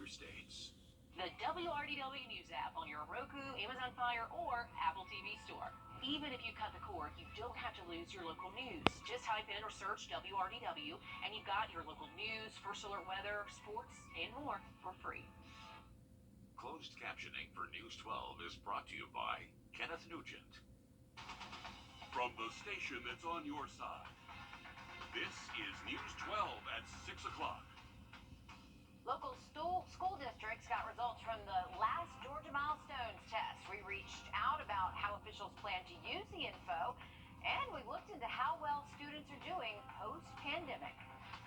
states. The WRDW News app on your Roku, Amazon Fire, or Apple TV store. Even if you cut the cord, you don't have to lose your local news. Just type in or search WRDW, and you've got your local news, first alert weather, sports, and more for free. Closed captioning for News 12 is brought to you by Kenneth Nugent. From the station that's on your side, this is News 12 at 6 o'clock. Local school districts got results from the last Georgia Milestones test. We reached out about how officials plan to use the info, and we looked into how well students are doing post-pandemic.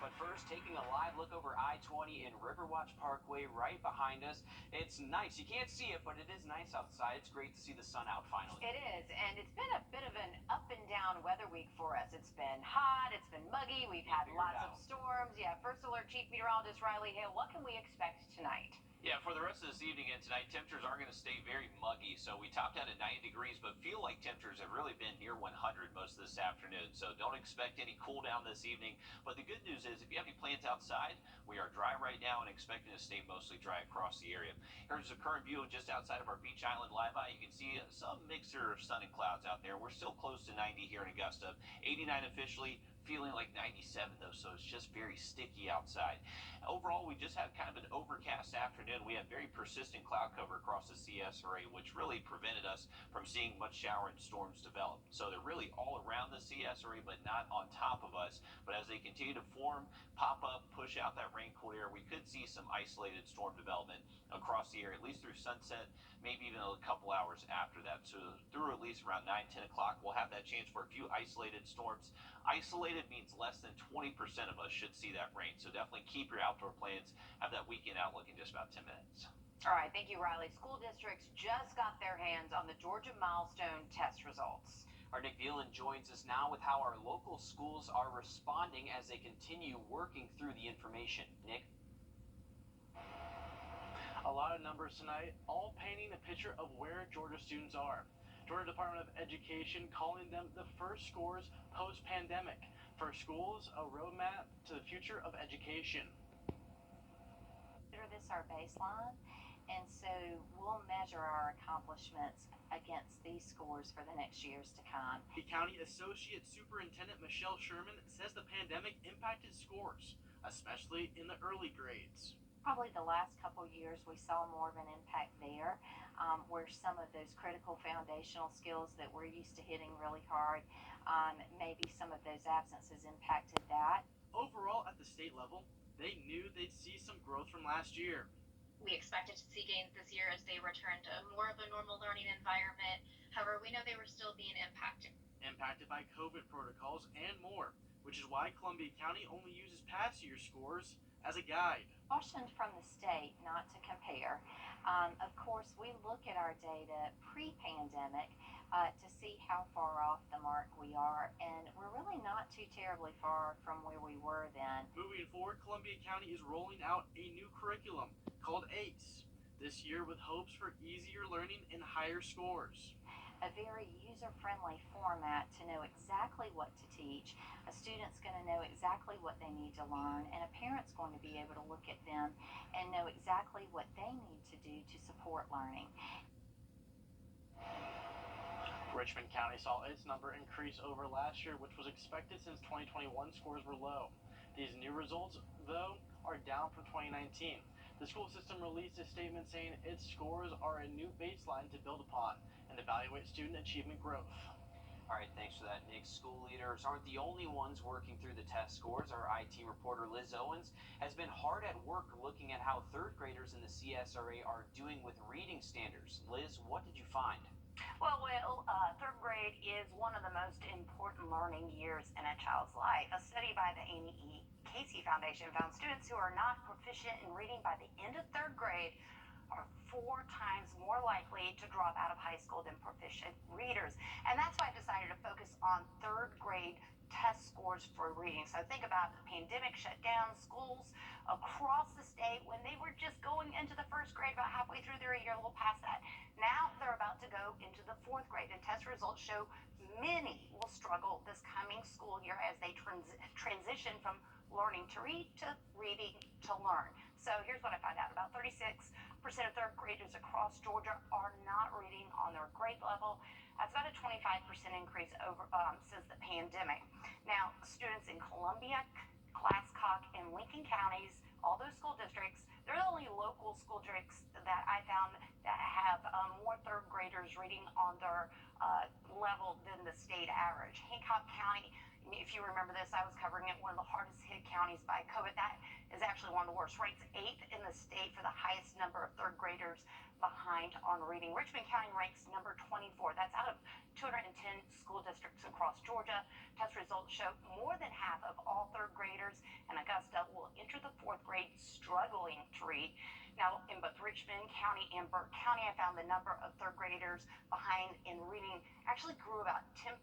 But first, taking a live look over I-20 and Riverwatch Parkway right behind us. It's nice. You can't see it, but it is nice outside. It's great to see the sun out finally. It is, and it's been a bit of an up and down weather week for us. It's been hot, it's been muggy, we've had lots of storms. Yeah, First Alert Chief Meteorologist Riley Hale, what can we expect tonight? Yeah, for the rest of this evening and tonight, temperatures are going to stay very muggy. So we topped out at 90 degrees, but feel like temperatures have really been near 100 most of this afternoon. So don't expect any cool down this evening. But the good news is if you have any plans outside, we are dry right now and expecting to stay mostly dry across the area. Here's a current view just outside of our Beach Island live eye. You can see some mixture of sun and clouds out there. We're still close to 90 here in Augusta. 89 officially. Feeling like 97 though, so it's just very sticky outside. Overall, we just had kind of an overcast afternoon. We had very persistent cloud cover across the CS area, which really prevented us from seeing much shower and storms develop. So they're really all around the CS area, but not on top of us. But as they continue to form, pop up, push out that rain cool air, we could see some isolated storm development across the area, at least through sunset, maybe even a couple hours after that. So through at least around 9, 10 o'clock, we'll have that chance for a few isolated storms. Isolated means less than 20% of us should see that rain. So definitely keep your outdoor plans. Have that weekend outlook in just about 10 minutes. All right, thank you, Riley. School districts just got their hands on the Georgia Milestone test results. Our Nick Dillon joins us now with how our local schools are responding as they continue working through the information. Nick? A lot of numbers tonight, all painting a picture of where Georgia students are. Georgia Department of Education calling them the first scores post-pandemic. For schools, a roadmap to the future of education. Consider this our baseline, and so we'll measure our accomplishments against these scores for the next years to come. The County Associate Superintendent Michelle Sherman says the pandemic impacted scores, especially in the early grades. Probably the last couple years we saw more of an impact there, where some of those critical foundational skills that we're used to hitting really hard, maybe some of those absences impacted that. Overall, at the state level, they knew they'd see some growth from last year. We expected to see gains this year as they returned to more of a normal learning environment. However, we know they were still being impacted. Impacted by COVID protocols and more, which is why Columbia County only uses past year scores as a guide. Cautioned from the state not to compare. Of course, we look at our data pre-pandemic to see how far off the mark we are, and we're really not too terribly far from where we were then. Moving forward, Columbia County is rolling out a new curriculum called ACE this year with hopes for easier learning and higher scores. A very user-friendly format to know exactly what to teach. A student's going to know exactly what they need to learn, and a parent's going to be able to look at them and know exactly what they need to do to support learning. Richmond County saw its number increase over last year, which was expected since 2021 scores were low. These new results, though, are down from 2019. The school system released a statement saying its scores are a new baseline to build upon and evaluate student achievement growth. All right, thanks for that, Nick. School leaders aren't the only ones working through the test scores. Our IT reporter, Liz Owens, has been hard at work looking at how third graders in the CSRA are doing with reading standards. Liz, what did you find? Well, third grade is one of the most important learning years in a child's life. A study by the Amy E. Casey Foundation found students who are not proficient in reading by the end of third grade are 4 times more likely to drop out of high school than proficient readers. And that's why I decided to focus on third grade test scores for reading. So think about the pandemic shut down schools across the state when they were just going into the first grade, about halfway through their year, a little past that. Now they're about to go into the fourth grade, and test results show many will struggle this coming school year as they transition from learning to read to reading to learn. So here's what I found out. About 36% 36% of third graders across Georgia are not reading on their grade level. That's about a 25% increase over since the pandemic. Now, students in Columbia, Glasscock, and Lincoln counties, all those school districts, they're the only local school districts that I found that have more third graders reading on their level than the state average. Hancock County, if you remember this, I was covering it, one of the hardest hit counties by COVID. That is actually one of the worst. Ranks 8th in the state for the highest number of third graders behind on reading. Richmond County ranks number 24. That's out of 210 school districts across Georgia. Test results show more than half of all third graders in Augusta will enter the 4th grade struggling to read. Now, in both Richmond County and Burke County, I found the number of third graders behind in reading actually grew about 10%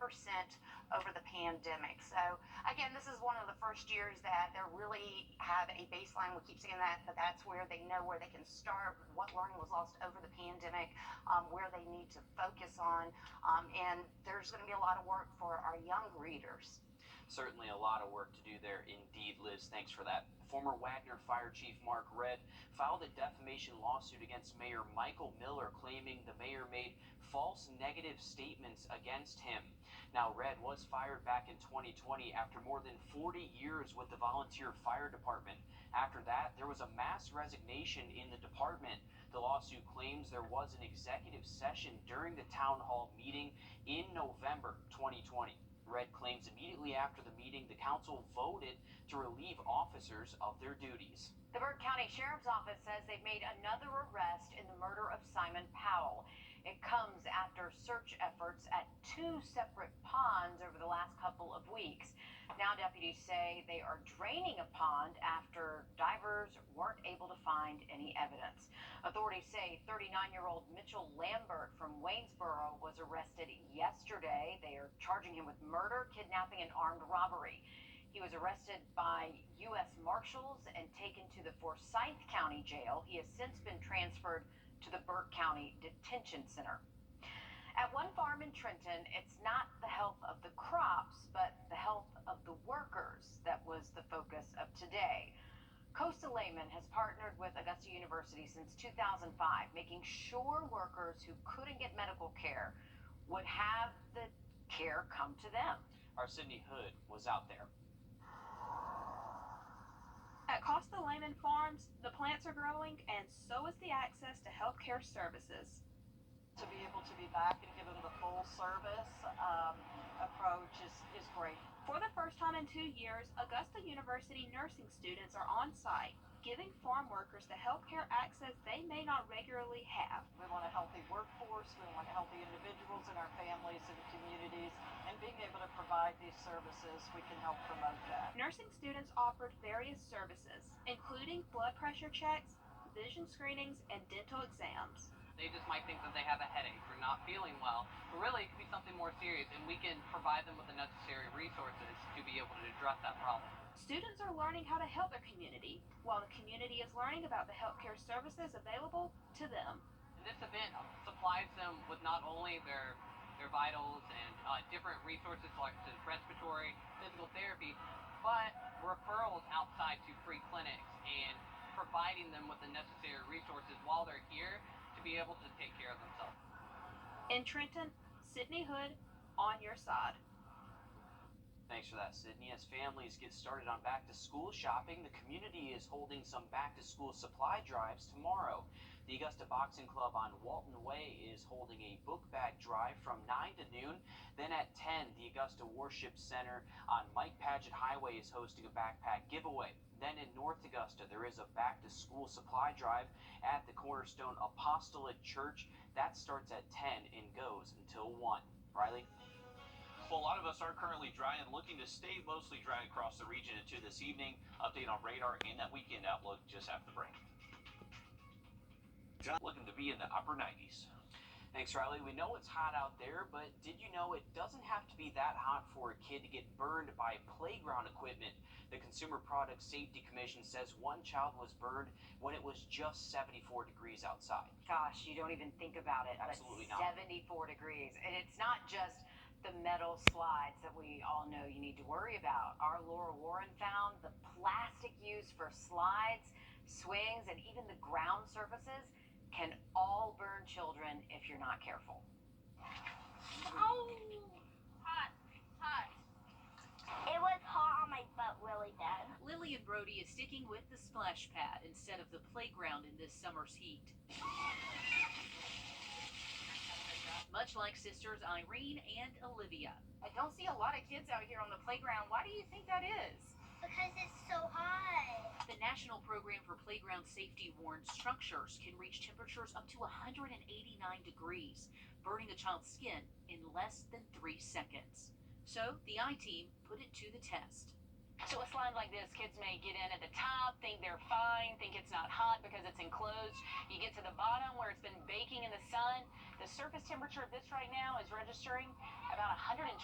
over the pandemic. So, again, this is one of the first years that they really have a baseline. We keep saying that, but that's where they know where they can start, what learning was lost over the pandemic, where they need to focus on, and there's going to be a lot of work for our young readers. Certainly a lot of work to do there indeed, Liz. Thanks for that. Former Wagner Fire Chief Mark Wrdw filed a defamation lawsuit against Mayor Michael Miller, claiming the mayor made false negative statements against him. Now, Wrdw was fired back in 2020 after more than 40 years with the volunteer fire department. After that, there was a mass resignation in the department. The lawsuit claims there was an executive session during the town hall meeting in November 2020. Wrdw claims immediately after the meeting, the council voted to relieve officers of their duties. The Burke County Sheriff's Office says they've made another arrest in the murder of Simon Powell. It comes after search efforts at 2 separate ponds over the last couple of weeks. Now deputies say they are draining a pond after divers weren't able to find any evidence. Authorities say 39-year-old Mitchell Lambert from Waynesboro was arrested yesterday. They are charging him with murder, kidnapping, and armed robbery. He was arrested by U.S. Marshals and taken to the Forsyth County Jail. He has since been transferred to the Burke County Detention Center. At one farm in Trenton, it's not the health of the crops, but the health of the workers that was the focus of today. Costa Layman has partnered with Augusta University since 2005, making sure workers who couldn't get medical care would have the care come to them. Our Sydney Hood was out there. At Costa Layman Farms, the plants are growing, and so is the access to healthcare services. To be able to be back and give them the full service approach is great. For the first time in 2 years, Augusta University nursing students are on site, giving farm workers the healthcare access they may not regularly have. We want a healthy workforce, we want healthy individuals in our families and communities, and being able to provide these services, we can help promote that. Nursing students offered various services, including blood pressure checks, vision screenings, and dental exams. They just might think that they have a headache or not feeling well, but really it could be something more serious, and we can provide them with the necessary resources to be able to address that problem. Students are learning how to help their community, while the community is learning about the healthcare services available to them. This event supplies them with not only their vitals and different resources like to respiratory, physical therapy, but referrals outside to free clinics and providing them with the necessary resources while they're here to be able to take care of themselves. In Trenton, Sydney Hood, on your side. Thanks for that, Sydney. As families get started on back-to-school shopping, the community is holding some back-to-school supply drives tomorrow. The Augusta Boxing Club on Walton Way is holding a book bag drive from 9 to noon. Then at 10, the Augusta Worship Center on Mike Paget Highway is hosting a backpack giveaway. Then in North Augusta, there is a back-to-school supply drive at the Cornerstone Apostolate Church. That starts at 10 and goes until 1. Riley? Well, a lot of us are currently dry and looking to stay mostly dry across the region into this evening. Update on radar and that weekend outlook just after the break. Looking to be in the upper 90s. Thanks, Riley. We know it's hot out there, but did you know it doesn't have to be that hot for a kid to get burned by playground equipment? The Consumer Product Safety Commission says one child was burned when it was just 74 degrees outside. Gosh, you don't even think about it. Absolutely but not. 74 degrees. And it's not just the metal slides that we all know you need to worry about. Our Laura Warren found the plastic used for slides swings, and even the ground surfaces can all burn children if you're not careful. Oh, hot, hot. It was hot on my butt really bad. Lily and Brody is sticking with the splash pad instead of the playground in this summer's heat. Much like sisters Irene and Olivia. I don't see a lot of kids out here on the playground. Why do you think that is? Because it's so hot. The National Program for Playground Safety warns structures can reach temperatures up to 189 degrees, burning a child's skin in less than 3 seconds. So the I-Team put it to the test. So a slide like this, kids may get in at the top, think they're fine, think it's not hot because it's enclosed. You get to the bottom where it's been baking in the sun. The surface temperature of this right now is registering about 125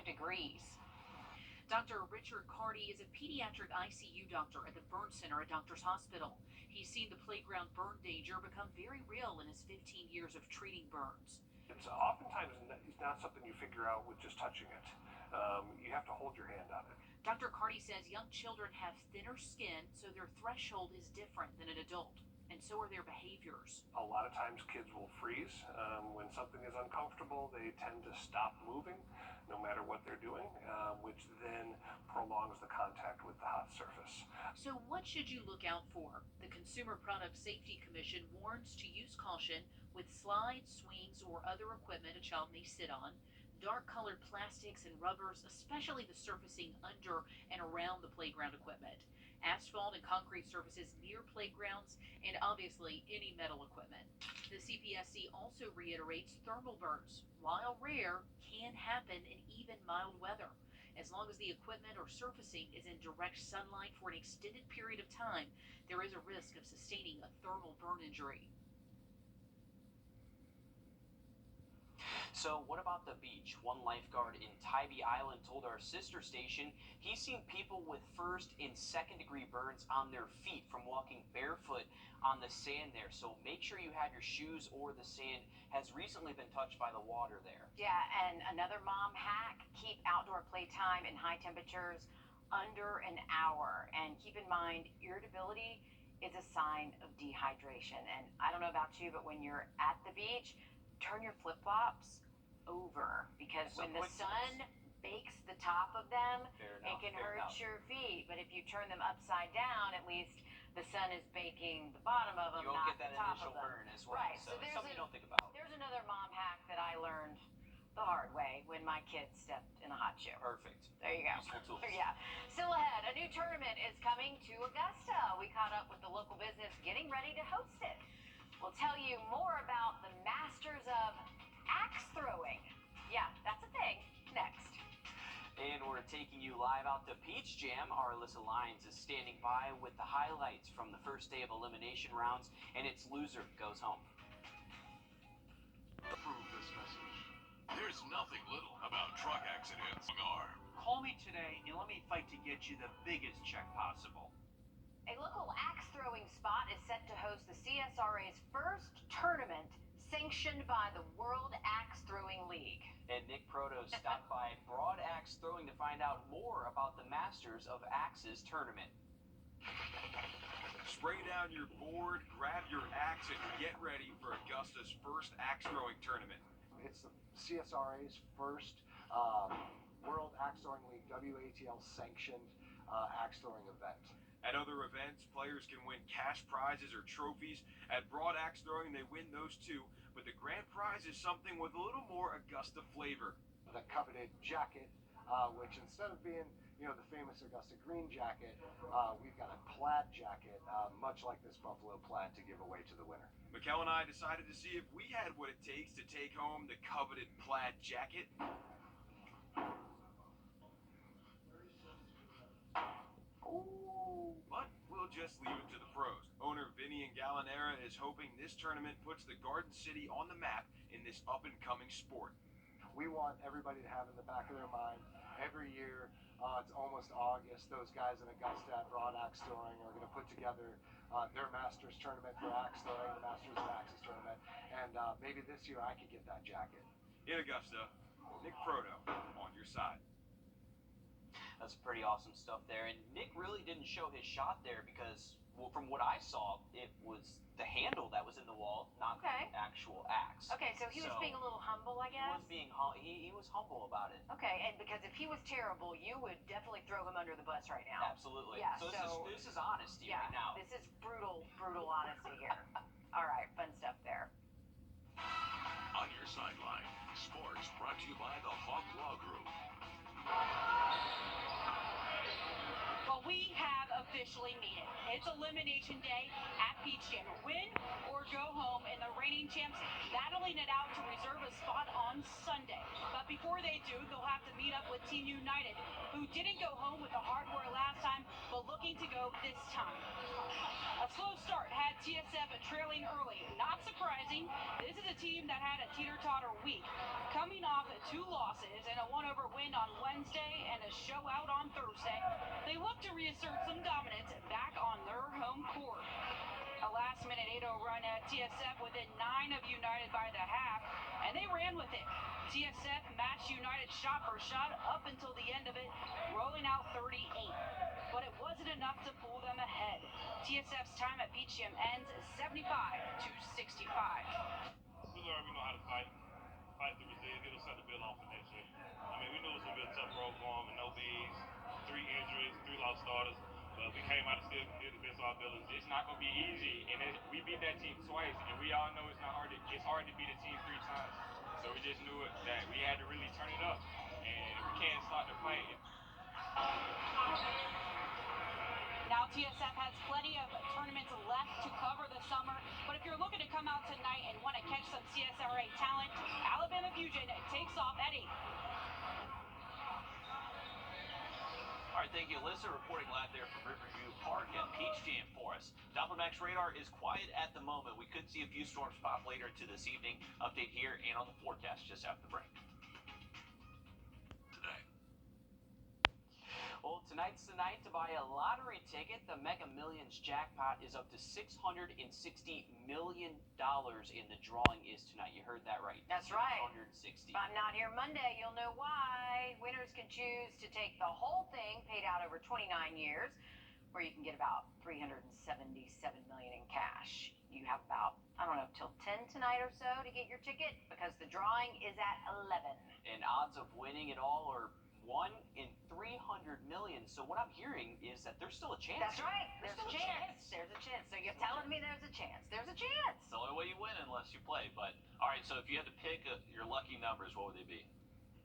degrees. Dr. Richard Carty is a pediatric ICU doctor at the Burn Center at Doctors Hospital. He's seen the playground burn danger become very real in his 15 years of treating burns. It's oftentimes not something you figure out with just touching it. You have to hold your hand on it. Dr. Carty says young children have thinner skin, so their threshold is different than an adult, and so are their behaviors. A lot of times kids will freeze. When something is uncomfortable, they tend to stop moving, no matter what they're doing, which then prolongs the contact with the hot surface. So what should you look out for? The Consumer Product Safety Commission warns to use caution with slides, swings, or other equipment a child may sit on. Dark-colored plastics and rubbers, especially the surfacing under and around the playground equipment. Asphalt and concrete surfaces near playgrounds, and obviously any metal equipment. The CPSC also reiterates thermal burns, while rare, can happen in even mild weather. As long as the equipment or surfacing is in direct sunlight for an extended period of time, there is a risk of sustaining a thermal burn injury. So what about the beach? One lifeguard in Tybee Island told our sister station he's seen people with first and second degree burns on their feet from walking barefoot on the sand there. So make sure you have your shoes or the sand has recently been touched by the water there. Yeah, and another mom hack, keep outdoor playtime in high temperatures under an hour. And keep in mind, irritability is a sign of dehydration. And I don't know about you, but when you're at the beach, turn your flip-flops over, because when the sun bakes the top of them, it can hurt your feet. But if you turn them upside down, at least the sun is baking the bottom of them, you won't not get that the top initial of them. burn as well. Right. So there's something you don't think about. There's another mom hack that I learned the hard way when my kids stepped in a hot shoe. Perfect. There you go. Useful tools. Yeah. Still ahead, a new tournament is coming to Augusta. We caught up with the local business getting ready to host it. We'll tell you more about the Masters of axe throwing. Yeah, that's a thing. Next. And we're taking you live out to Peach Jam. Our Alyssa Lyons is standing by with the highlights from the first day of elimination rounds, and its loser goes home. Approve this message. There's nothing little about truck accidents. Call me today and let me fight to get you the biggest check possible. A local axe throwing spot is set to host the CSRA's first tournament sanctioned by the World Axe Throwing League. And Nick Proto stopped by Broad Axe Throwing to find out more about the Masters of Axes tournament. Spray down your board, grab your axe, and get ready for Augusta's first axe throwing tournament. It's the CSRA's first World Axe Throwing League WATL sanctioned axe throwing event. At other events, players can win cash prizes or trophies. At Broad Axe Throwing, they win those too, but the grand prize is something with a little more Augusta flavor. The coveted jacket, which instead of being, the famous Augusta green jacket, we've got a plaid jacket, much like this buffalo plaid, to give away to the winner. Mikkel and I decided to see if we had what it takes to take home the coveted plaid jacket. But we'll just leave it to the pros. Owner Vinny and Gallinera is hoping this tournament puts the Garden City on the map in this up-and-coming sport. We want everybody to have in the back of their mind, every year, it's almost August, those guys in Augusta at Broad Axe Throwing are going to put together their Masters tournament for axe throwing, the Masters of Axes tournament, and maybe this year I could get that jacket. In Augusta, Nick Proto on your side. That's pretty awesome stuff there, and Nick really didn't show his shot there because Well, from what I saw, it was the handle that was in the wall, not Okay. the actual axe. Okay, so he was being a little humble, I guess? He was humble about it. Okay, and because if he was terrible, you would definitely throw him under the bus right now. Absolutely. Yeah, So this is honesty right now. This is brutal honesty here. All right, fun stuff there. On your sideline, sports brought to you by the Hawk Law Group. Well, we have officially made it. It's Elimination Day at Peach Jam. Win or go home, and the reigning champs battling it out to reserve a spot on Sunday. But before they do, they'll have to meet up with Team United, who didn't go home with the hardware last time, but looking to go this time. A slow start had TSF trailing early. Not surprising, this is a team that had a teeter-totter week, coming off 2 losses and a 1-over win on Wednesday and a show out on Thursday. They look to reassert some dominance back on their home court. A last-minute 8-0 run at TSF within 9 of United by the half, and they ran with it. TSF matched United shot for shot up until the end of it, rolling out 38. But it wasn't enough to pull them ahead. TSF's time at Peach Jam ends 75-65. We learned we know how to fight through resilience, get us set the bill on for next year. I mean, we knew it was going to be a tough road for them, and no bigs, 3 injuries, 3 lost starters. But we came out and still did the best of our abilities. It's not going to be easy, and we beat that team twice, and we all know it's hard to beat a team 3 times. So we just knew that we had to really turn it up, and we can't start the fight. Now TSF has plenty of tournaments left to cover this summer, but if you're looking to come out tonight and want to catch some CSRA talent, Alabama Fusion takes off at 8. All right, thank you, Alyssa, reporting live there from Riverview Park and Peach Jam for us. Doppler Max radar is quiet at the moment. We could see a few storms pop later into this evening. Update here and on the forecast just after the break. Today. Well, tonight's the night to buy a lottery ticket. The Mega Millions jackpot is up to $660 million, and the drawing is tonight. You heard that right. That's right. 660. If I'm not here Monday, you'll know why. Winners can choose to take the whole thing paid out over 29 years, where you can get about $377 million in cash. You have about, till 10 tonight or so to get your ticket, because the drawing is at 11. And odds of winning it all are 1 in 300 million. So what I'm hearing is that there's still a chance. That's right. There's There's a chance. There's a chance. So you're telling me there's a chance. There's a chance. It's the only way you win unless you play. But, all right, so if you had to pick your lucky numbers, what would they be?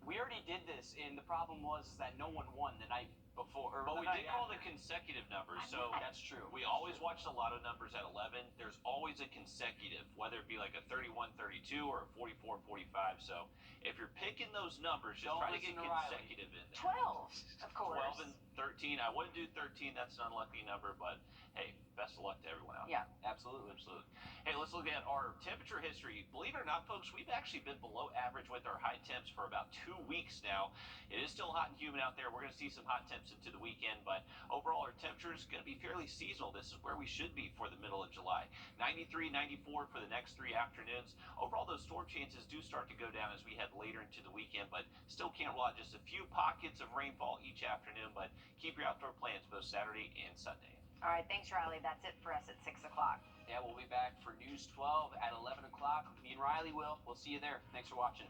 We already did this, and the problem was that no one won the night before. But we did call the consecutive numbers, so that's true. We always watch a lot of numbers at 11. There's always a consecutive, whether it be like a 31-32 or a 44-45. So if you're picking those numbers, just try to get consecutive in there. 12, of course. 12 and 13. I wouldn't do 13. That's an unlucky number, but hey, best of luck to everyone out there. Yeah, Absolutely. Hey, let's look at our temperature history. Believe it or not, folks, we've actually been below average with our high temps for about 2 weeks now. It is still hot and humid out there. We're going to see some hot temps into the weekend, but overall our temperature is going to be fairly seasonal. This is where we should be for the middle of July. 93, 94 for the next 3 afternoons. Overall, those storm chances do start to go down as we head later into the weekend, but still can't rule out just a few pockets of rainfall each afternoon, but keep your outdoor plans both Saturday and Sunday. All right, thanks, Riley. That's it for us at 6 o'clock. Yeah, we'll be back for News 12 at 11 o'clock. Me and Riley will. We'll see you there. Thanks for watching.